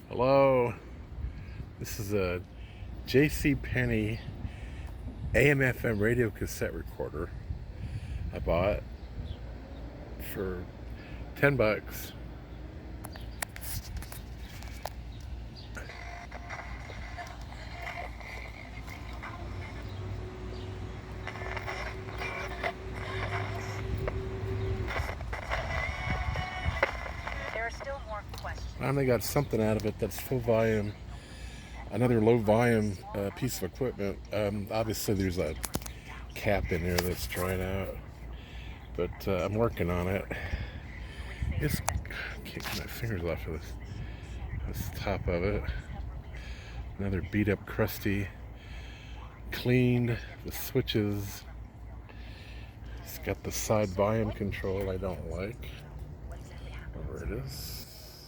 Hello, this is a J.C. Penney AM/FM radio cassette recorder I bought for $10. There are still more questions. I only got something out of it that's full volume. Another low volume piece of equipment. Obviously, there's a cap in there that's dried out, but I'm working on it. It's can't get my fingers off of this top of it. Another beat up, crusty, cleaned. The switches. It's got the side volume control I don't like. Where it is.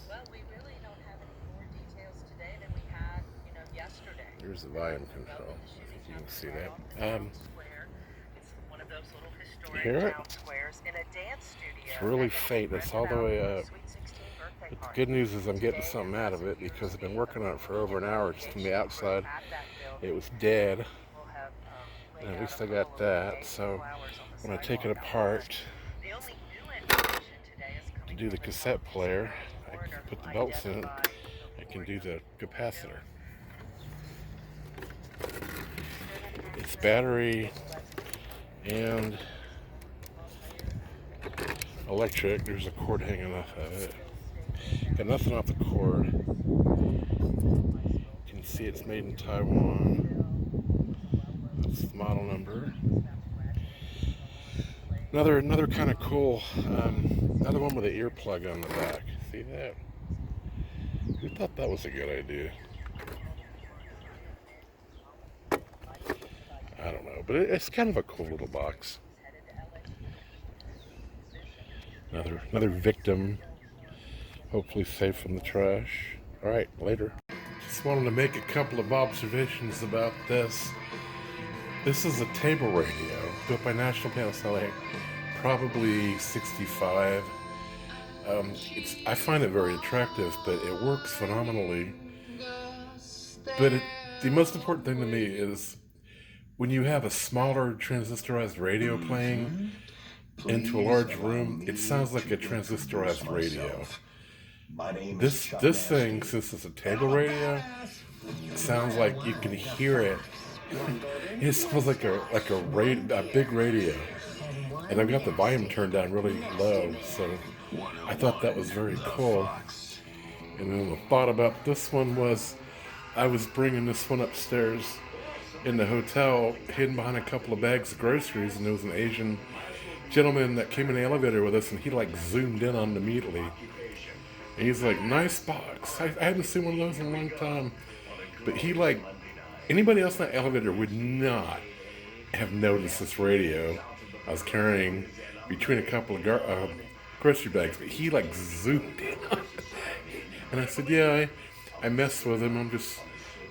Well, we really don't have any more details today than we had, yesterday. Here's the volume control. I think you can see that. It's one of those little historic Hear it? town squares in a dance studio. It's really faint. It's all the way up. But the good news is I'm getting something out of it because I've been working on it for over an hour just from the outside. It was dead. And at least I got that. So when I take it apart to do the cassette player, I can put the belts in it. I can do the capacitor. It's battery and electric. There's a cord hanging off of it. Got nothing off the cord. You can see it's made in Taiwan. That's the model number. Another kind of cool, another one with an earplug on the back. See that? Who thought that was a good idea? I don't know, but it's kind of a cool little box. Another victim, hopefully safe from the trash. All right, later. Just wanted to make a couple of observations about this. This is a table radio built by National Panasonic, probably 65. I find it very attractive, but it works phenomenally. But the most important thing to me is when you have a smaller transistorized radio playing into a large room, it sounds like a transistorized radio. This thing, since it's a table radio, it sounds like you can hear it. It sounds like a big radio, and I've got the volume turned down really low, so I thought that was very cool. And then the thought about this one was, I was bringing this one upstairs in the hotel, hidden behind a couple of bags of groceries, and there was an Asian gentleman that came in the elevator with us, and he zoomed in on it immediately. And he's like, "Nice box. I haven't seen one of those in a long time." But anybody else in that elevator would not have noticed this radio I was carrying between a couple of grocery bags. But he zoomed in on it. And I said, "Yeah, I messed with him. I'm just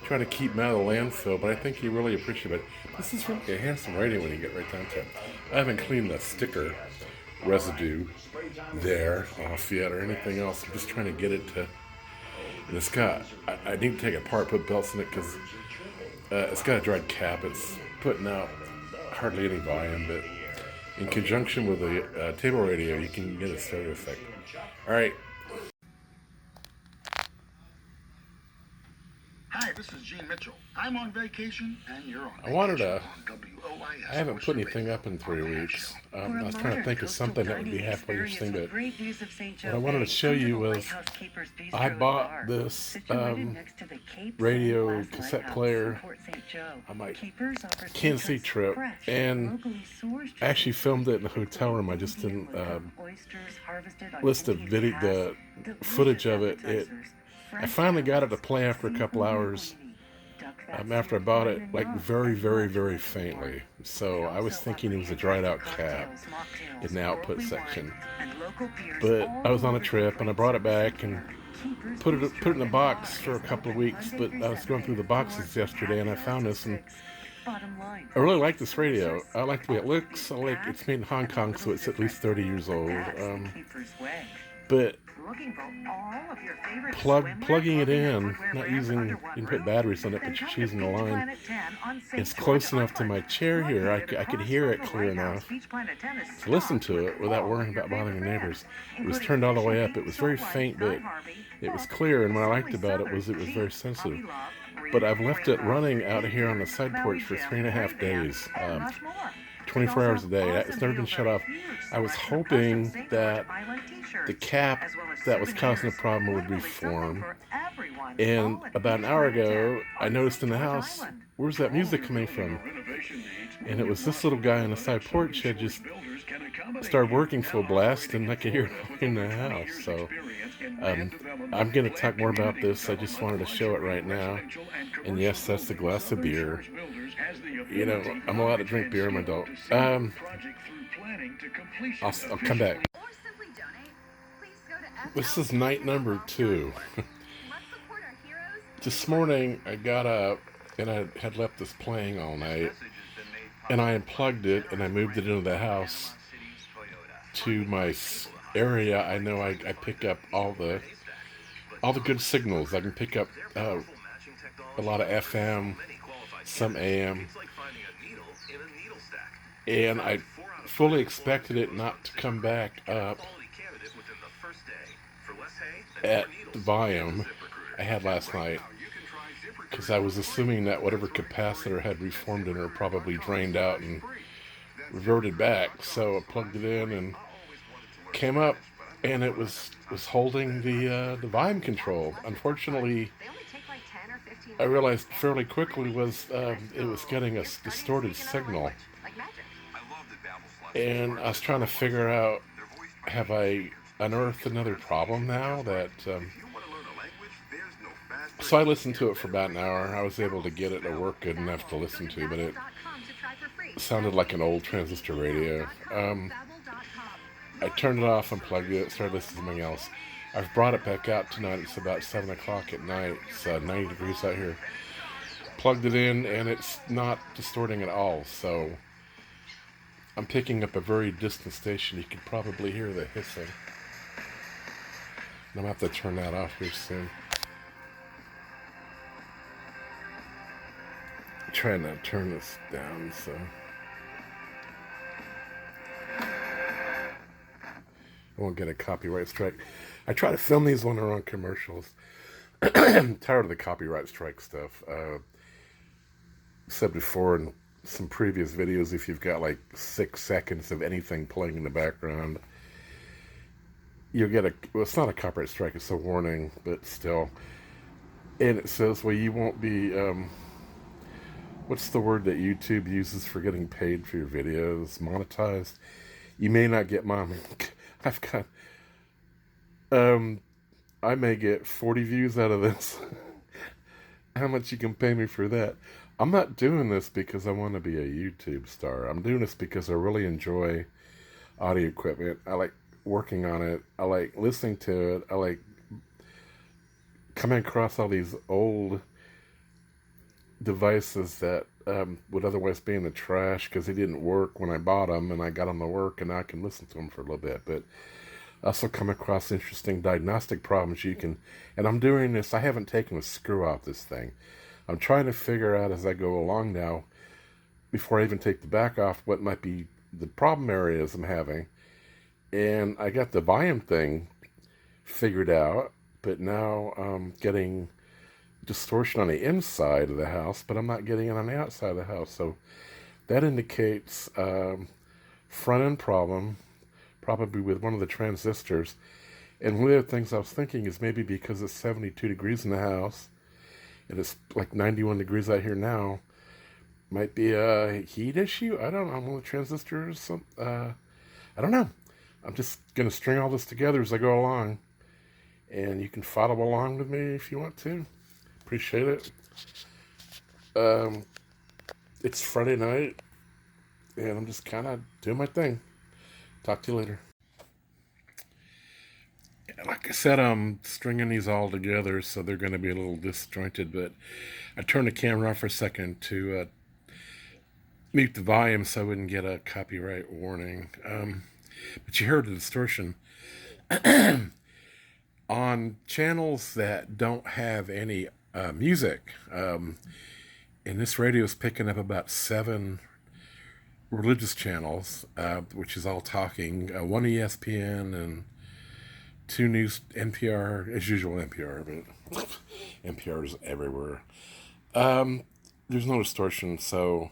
trying to keep him out of the landfill." But I think he really appreciated it. This is really a handsome radio when you get right down to it. I haven't cleaned the sticker residue there off yet or anything else. I'm just trying to get it to. And it's got. I need to take it apart, put belts in it because it's got a dried cap. It's putting out hardly any volume, but in conjunction with a table radio, you can get a stereo effect. All right. Hi, this is Gene Mitchell. I'm on vacation, and you're on I wanted vacation to. on WOIS. I haven't put anything up in 3 weeks. I was trying to think of something that would be halfway interesting, but what I wanted to show you was I bought this radio cassette player on my Kansas City trip, and I actually filmed it in the hotel room. I just didn't list the footage of it. I finally got it to play after a couple hours. After I bought it, very, very, very faintly. So I was thinking it was a dried out cap in the output section. But I was on a trip and I brought it back and put it in a box for a couple of weeks. But I was going through the boxes yesterday and I found this, and I really like this radio. I like the way it looks. It's made in Hong Kong, so it's at least 30 years old. But plugging it in, not using, you can put batteries on it, but just using the line. It's close enough to my chair here. I could hear it clear enough to listen to it without worrying about bothering the neighbors. It was turned all the way up. It was very faint, but it was clear, and what I liked about it was very sensitive. But I've left it running out here on the side porch for 3.5 days, 24 hours a day. It's never been shut off. I was hoping that the cap that was causing the problem would reform. And about an hour ago, I noticed in the house, where's that music coming from? And it was this little guy on the side porch had just started working full blast, and I could hear it in the house. So I'm going to talk more about this. I just wanted to show it right now. And yes, that's the glass of beer. You know, I'm allowed to drink beer. I'm an adult. I'll come back. This is night number 2. This morning I got up and I had left this playing all night, and I unplugged it and I moved it into the house to my area. I know I pick up all the good signals. I can pick up a lot of FM, some AM, and I fully expected it not to come back up at the volume I had last night, because I was assuming that whatever capacitor had reformed in her probably drained out and reverted back. So I plugged it in and came up, and it was holding the volume control. Unfortunately, I realized fairly quickly it was getting a distorted signal, and I was trying to figure out, have I unearthed another problem now that so I listened to it for about an hour. I was able to get it to work good enough to listen to, but it sounded like an old transistor radio. I turned it off, unplugged it, started listening to something else. I've brought it back out tonight. It's about 7 o'clock at night. It's 90 degrees out here. Plugged it in, and it's not distorting at all. So I'm picking up a very distant station. You could probably hear the hissing. I'm going to have to turn that off here soon. I'm trying to turn this down, so I won't get a copyright strike. I try to film these when they're on commercials. I'm tired of the copyright strike stuff. Said before in some previous videos, if you've got like 6 seconds of anything playing in the background, you'll get well, it's not a copyright strike, it's a warning, but still. And it says, well, you won't be, what's the word that YouTube uses for getting paid for your videos? Monetized? You may not get I've got, I may get 40 views out of this. How much you can pay me for that? I'm not doing this because I want to be a YouTube star. I'm doing this because I really enjoy audio equipment. I like working on it. I like listening to it. I like coming across all these old devices that would otherwise be in the trash because they didn't work when I bought them, and I got them to work, and now I can listen to them for a little bit. But I also come across interesting diagnostic problems you can, and I'm doing this, I haven't taken a screw off this thing. I'm trying to figure out as I go along now, before I even take the back off, what might be the problem areas I'm having. And I got the volume thing figured out, but now I'm getting distortion on the inside of the house, but I'm not getting it on the outside of the house. So that indicates front end problem, probably with one of the transistors. And one of the things I was thinking is maybe because it's 72 degrees in the house, and it's like 91 degrees out here now, might be a heat issue. I don't know. One of the transistors. I don't know. I'm just going to string all this together as I go along, and you can follow along with me if you want to. Appreciate it. It's Friday night, and I'm just kind of doing my thing. Talk to you later. Like I said, I'm stringing these all together, so they're going to be a little disjointed, but I turned the camera off for a second to mute the volume so I wouldn't get a copyright warning. But you heard the distortion. on channels that don't have any music. And this radio is picking up about 7 religious channels, which is all talking. One ESPN and 2 news, NPR, as usual NPR, but NPR is everywhere. There's no distortion, so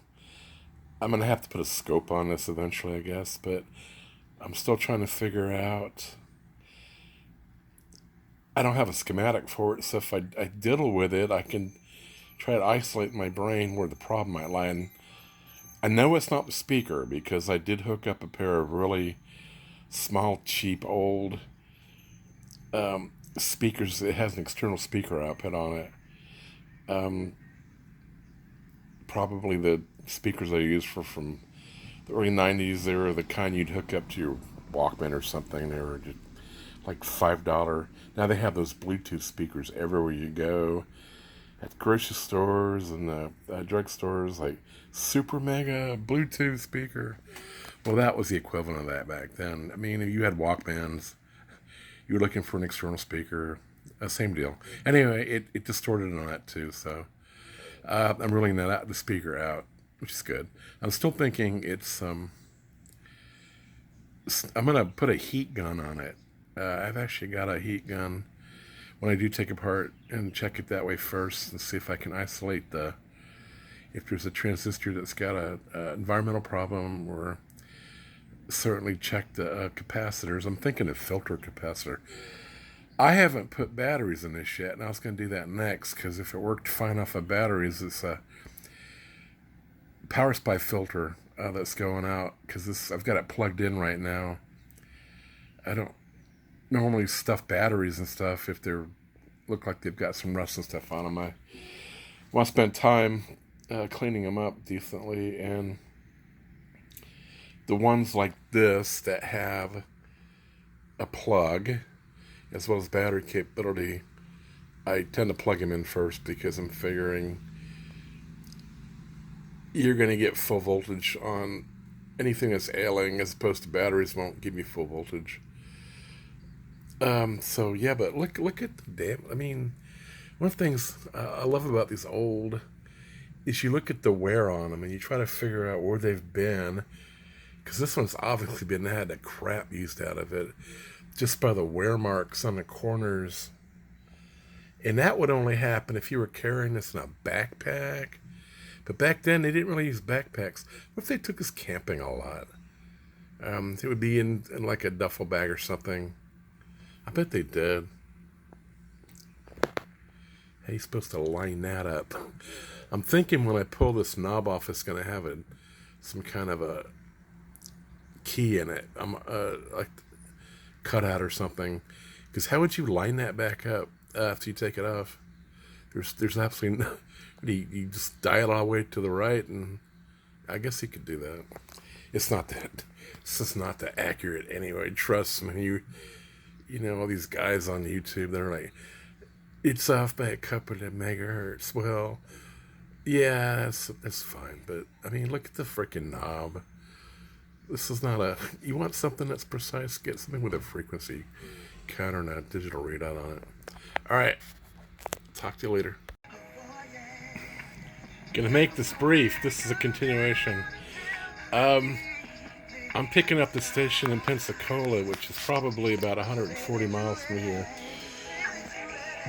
I'm going to have to put a scope on this eventually, I guess, but I'm still trying to figure out. I don't have a schematic for it, so if I diddle with it, I can try to isolate my brain where the problem might lie. And I know it's not the speaker because I did hook up a pair of really small, cheap, old speakers. It has an external speaker output on it. Probably the speakers I use from the early 90s. They were the kind you'd hook up to your Walkman or something. They were just like $5. Now they have those Bluetooth speakers everywhere you go, at grocery stores and drug stores, like super mega Bluetooth speaker. Well, that was the equivalent of that back then. I mean, if you had Walkmans, you were looking for an external speaker, same deal. Anyway, it distorted on that too, so I'm ruling the speaker out, which is good. I'm still thinking I'm going to put a heat gun on it. I've actually got a heat gun when I do take apart and check it that way first and see if I can isolate if there's a transistor that's got a environmental problem, or certainly check the capacitors. I'm thinking of filter capacitor. I haven't put batteries in this yet, and I was going to do that next, because if it worked fine off of batteries, it's a power supply filter that's going out, because I've got it plugged in right now. I don't normally stuff batteries and stuff if they look like they've got some rust and stuff on them. I want to spend time cleaning them up decently, and the ones like this that have a plug as well as battery capability, I tend to plug them in first, because I'm figuring you're going to get full voltage on anything that's ailing, as opposed to batteries won't give you full voltage. So yeah, but look at the damn. I mean, one of the things I love about these old is you look at the wear on them and you try to figure out where they've been, because this one's obviously had the crap used out of it just by the wear marks on the corners. And that would only happen if you were carrying this in a backpack. But back then they didn't really use backpacks. What if they took us camping a lot? It would be in like a duffel bag or something. I bet they did. How are you supposed to line that up? I'm thinking when I pull this knob off, it's going to have some kind of a key in it. Like cutout or something. Because how would you line that back up after you take it off? There's absolutely no... You just dial all the way to the right, and I guess you could do that. It's just not that accurate anyway. Trust me. You know, all these guys on YouTube, they're like, it's off by a couple of megahertz. Well, yeah, that's fine. But, I mean, look at the freaking knob. This is not you want something that's precise, get something with a frequency counter and a digital readout on it. All right. Talk to you later. Gonna make this brief. This is a continuation. I'm picking up the station in Pensacola, which is probably about 140 miles from here.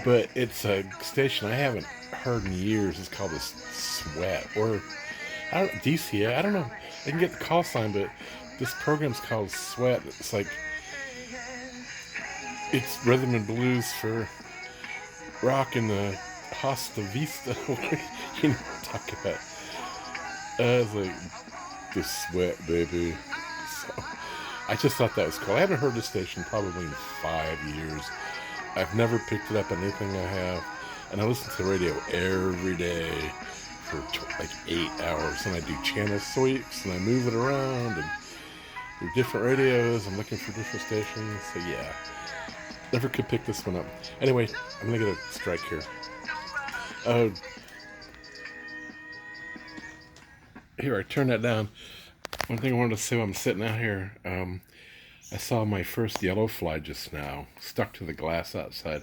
But it's a station I haven't heard in years. It's called the Sweat, or DCA. I don't know. I can get the call sign, but this program's called Sweat. It's like it's rhythm and blues for rock in the Hasta Vista. You know what I'm talking about? It's like the Sweat, baby. So, I just thought that was cool. I haven't heard this station probably in 5 years. I've never picked it up on anything I have, and I listen to the radio every day for like 8 hours, and I do channel sweeps, and I move it around, and there are different radios. I'm looking for different stations, so yeah. Never could pick this one up. Anyway, I'm gonna get a strike here. Here, I turned that down. One thing I wanted to say while I'm sitting out here, I I saw my first yellow fly just now, stuck to the glass outside.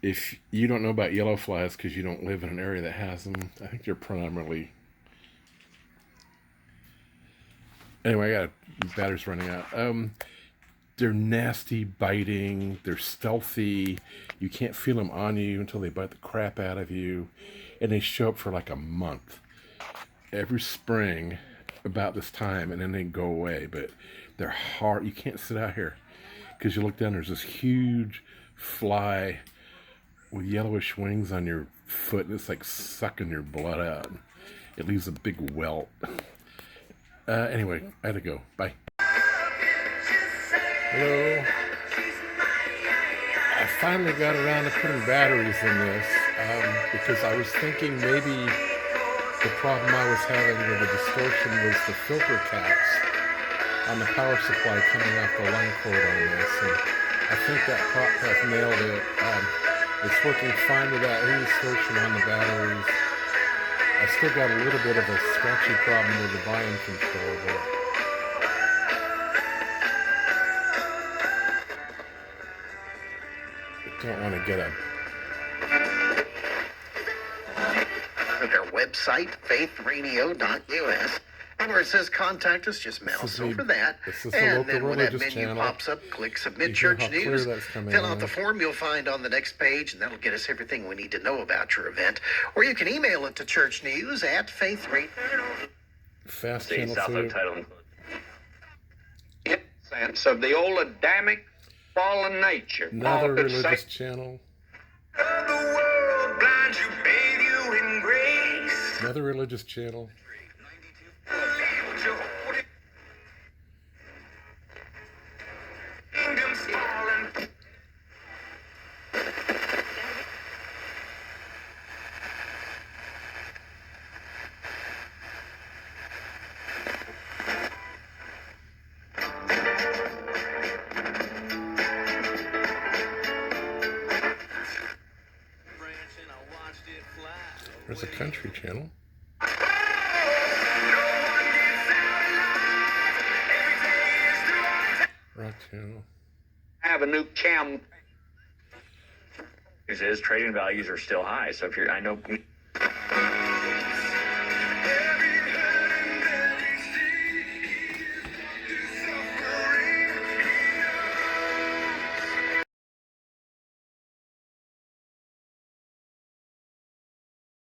If you don't know about yellow flies because you don't live in an area that has them, I think they're primarily... Anyway, I got batteries running out. They're nasty, biting, they're stealthy. You can't feel them on you until they bite the crap out of you. And they show up for like a month. Every spring, about this time, and then they go away. But they're hard. You can't sit out here because you look down, there's this huge fly with yellowish wings on your foot, and it's like sucking your blood out. It leaves a big welt. Anyway, I had to go. Bye. Hello. I finally got around to putting batteries in this because I was thinking maybe the problem I was having with the distortion was the filter caps on the power supply coming off the line cord on this. And I think that prop has nailed it. It's working fine without any distortion on the batteries. I still got a little bit of a scratchy problem with the volume control, but I don't want to get a... Their website, faithradio.us. And where it says contact us, just mouse over that. This is the And local then when that religious menu channel. pops up, click Submit You hear Church how clear News. that's coming Fill out in. the form you'll find on the next page, and that'll get us everything we need to know about your event. Or you can email it to churchnews@faithradio. Fast See, channel 2. self-entitled. Yep, sense of the old Adamic fallen nature. Another All could religious say, channel. the world blinds you, bathe you in grace. Another religious channel. Kingdoms fallen. There's a country channel. Rock channel. Avenue Cam. Is trading values are still high. So if you're, I know